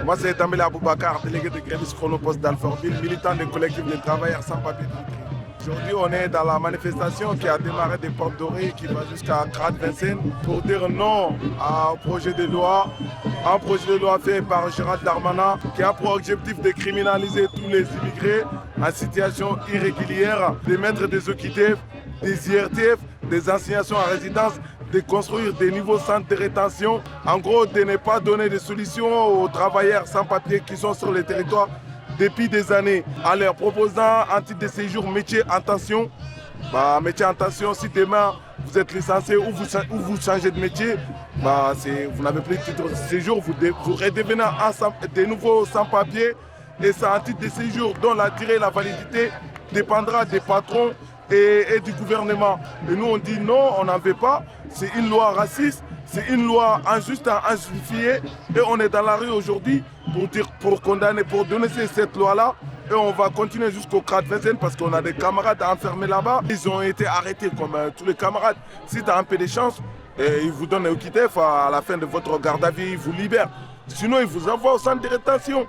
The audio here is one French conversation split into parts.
Moi, c'est Tamela Aboubakar, délégué de Grévis Chronopost d'Alfortville, militant des collectifs de travailleurs sans papier de tri. Aujourd'hui, on est dans la manifestation qui a démarré des Portes Dorées, qui va jusqu'à Crade Vincennes, pour dire non à un projet de loi. Un projet de loi fait par Gérald Darmanin, qui a pour objectif de criminaliser tous les immigrés en situation irrégulière, de mettre des OQTF, des IRTF, des assignations à résidence, de construire des nouveaux centres de rétention. En gros, de ne pas donner de solutions aux travailleurs sans papier qui sont sur le territoire depuis des années, en leur proposant un titre de séjour métier en tension. Métier en tension, si demain vous êtes licencié ou vous changez de métier, vous n'avez plus de titre de séjour, vous redevenez de nouveau sans papier. Et c'est un titre de séjour dont la durée et la validité dépendra des patrons et du gouvernement. Et nous on dit non, on n'en veut pas. C'est une loi raciste, c'est une loi injuste à injustifier. Et on est dans la rue aujourd'hui pour condamner, pour donner cette loi-là. Et on va continuer jusqu'au Crade Vincennes parce qu'on a des camarades enfermés là-bas. Ils ont été arrêtés comme tous les camarades. Si tu as un peu de chance, ils vous donnent un OQTF à la fin de votre garde à vue, ils vous libèrent. Sinon, ils vous envoient au centre de rétention.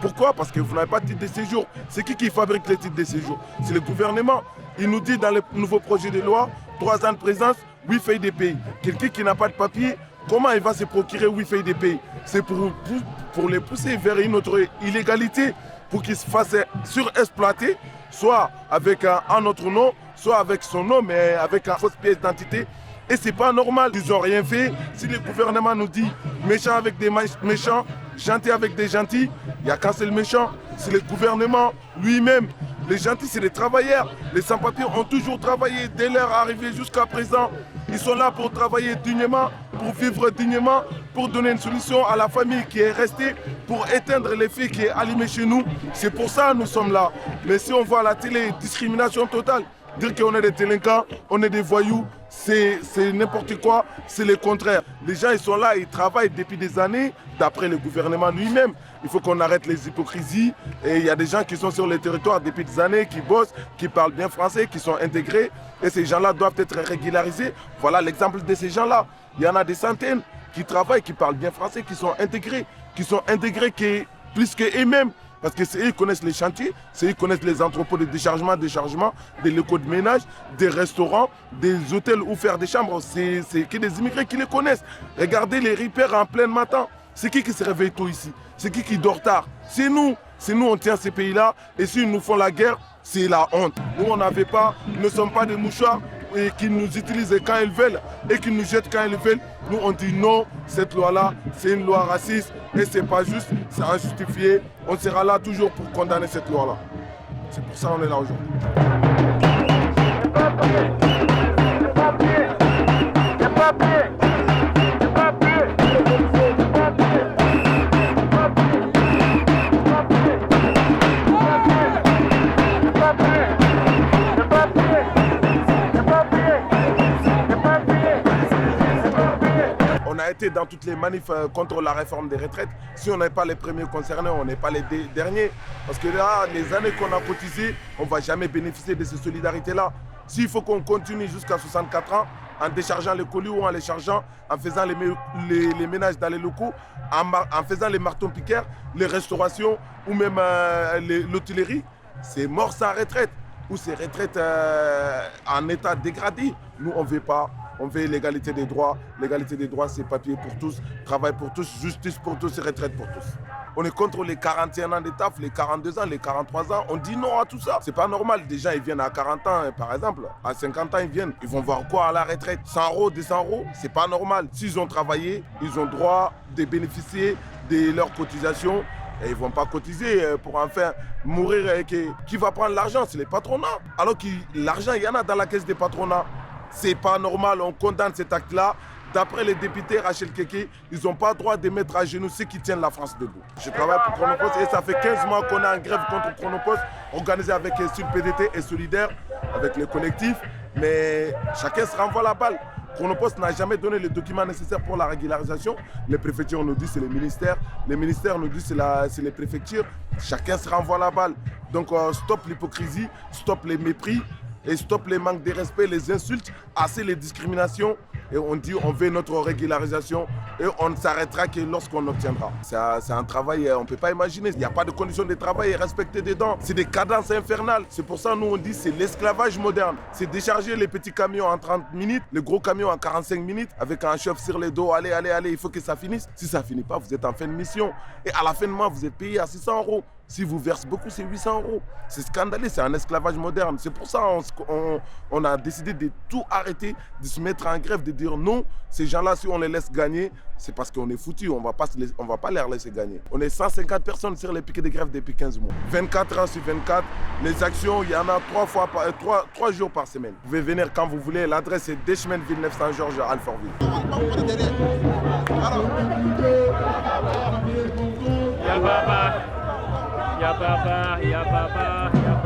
Pourquoi? Parce que vous n'avez pas de titre de séjour. C'est qui fabrique les titres de séjour? C'est le gouvernement. Il nous dit dans le nouveau projet de loi, 3 ans de présence, 8 feuilles de pays. Quelqu'un qui n'a pas de papier, comment il va se procurer 8 feuilles de pays? C'est pour les pousser vers une autre illégalité, pour qu'ils se fassent surexploiter, soit avec un autre nom, soit avec son nom, mais avec une fausse pièce d'identité. Et c'est pas normal, ils n'ont rien fait. Si le gouvernement nous dit méchant avec des méchants, gentil avec des gentils, il n'y a qu'un seul méchant, c'est le gouvernement lui-même. Les gentils, c'est les travailleurs. Les sans-papiers ont toujours travaillé dès leur arrivée jusqu'à présent. Ils sont là pour travailler dignement, pour vivre dignement, pour donner une solution à la famille qui est restée, pour éteindre les faits qui est allumé chez nous. C'est pour ça que nous sommes là. Mais si on voit à la télé, discrimination totale, dire qu'on est des délinquants, on est des voyous, c'est n'importe quoi, c'est le contraire. Les gens, ils sont là, ils travaillent depuis des années, d'après le gouvernement lui-même. Il faut qu'on arrête les hypocrisies. Et il y a des gens qui sont sur le territoire depuis des années, qui bossent, qui parlent bien français, qui sont intégrés. Et ces gens-là doivent être régularisés. Voilà l'exemple de ces gens-là. Il y en a des centaines qui travaillent, qui parlent bien français, qui sont intégrés plus qu'eux-mêmes. Parce que c'est eux qui connaissent les chantiers, c'est eux qui connaissent les entrepôts de déchargement, des locaux de ménage, des restaurants, des hôtels où faire des chambres. C'est que des immigrés qui les connaissent. Regardez les repères en plein matin. C'est qui se réveille tôt ici? C'est qui dort tard? C'est nous. C'est nous, on tient ces pays-là. Et s'ils nous font la guerre, c'est la honte. Nous, on n'avait pas, nous ne sommes pas des mouchoirs et qui nous utilisent quand ils veulent et qui nous jettent quand ils veulent. Nous, on dit non, cette loi-là, c'est une loi raciste et c'est pas juste, c'est injustifié. On sera là toujours pour condamner cette loi-là. C'est pour ça qu'on est là aujourd'hui. On a été dans toutes les manifs contre la réforme des retraites. Si on n'est pas les premiers concernés, on n'est pas les derniers. Parce que là, les années qu'on a cotisées, on ne va jamais bénéficier de ces solidarités-là. S'il faut qu'on continue jusqu'à 64 ans, en déchargeant les colis ou en les chargeant, en faisant les ménages dans les locaux, en faisant les martons-piqueurs, les restaurations ou même l'hôtellerie, c'est mort sans retraite. Ou c'est retraite en état dégradé. Nous, on ne veut pas. On veut l'égalité des droits. L'égalité des droits, c'est papier pour tous, travail pour tous, justice pour tous et retraite pour tous. On est contre les 41 ans de taf, les 42 ans, les 43 ans. On dit non à tout ça. C'est pas normal. Des gens, ils viennent à 40 ans, par exemple. À 50 ans, ils viennent. Ils vont voir quoi à la retraite? 100 euros, 200 euros? C'est pas normal. S'ils ont travaillé, ils ont droit de bénéficier de leurs cotisations. Et ils ne vont pas cotiser pour enfin mourir. Qui va prendre l'argent? C'est les patronats. Alors que l'argent, il y en a dans la caisse des patronats. C'est pas normal, on condamne cet acte-là. D'après les députés Rachel Keke, ils n'ont pas le droit de mettre à genoux ceux qui tiennent la France debout. Je travaille pour Chronopost et ça fait 15 mois qu'on est en grève contre Chronopost, organisé avec Sud PDT et Solidaire, avec les collectifs. Mais chacun se renvoie la balle. Chronopost n'a jamais donné les documents nécessaires pour la régularisation. Les préfectures nous disent c'est les ministères. Les ministères nous disent c'est les préfectures. Chacun se renvoie la balle. Donc stop l'hypocrisie, stop les mépris et stop les manques de respect, les insultes, assez les discriminations. et on dit on veut notre régularisation et on ne s'arrêtera que lorsqu'on obtiendra. C'est un travail, on ne peut pas imaginer. Il n'y a pas de conditions de travail respectées dedans. C'est des cadences infernales. C'est pour ça nous on dit c'est l'esclavage moderne. C'est décharger les petits camions en 30 minutes, les gros camions en 45 minutes avec un chef sur les dos. Allez, il faut que ça finisse. Si ça ne finit pas, vous êtes en fin de mission. Et à la fin de mois, vous êtes payé à 600 €. Si vous versez beaucoup, c'est 800 €. C'est scandaleux, c'est un esclavage moderne. C'est pour ça qu'on a décidé de tout arrêter, de se mettre en grève, de dire non, ces gens-là, si on les laisse gagner, c'est parce qu'on est foutus, on ne va pas les laisser gagner. On est 150 personnes sur les piquets de grève depuis 15 mois. 24 heures sur 24, les actions, il y en a 3 jours par semaine. Vous pouvez venir quand vous voulez, l'adresse est Deschemins Villeneuve Saint-Georges à Alfortville. Ya baba, ya baba, ya baba, ya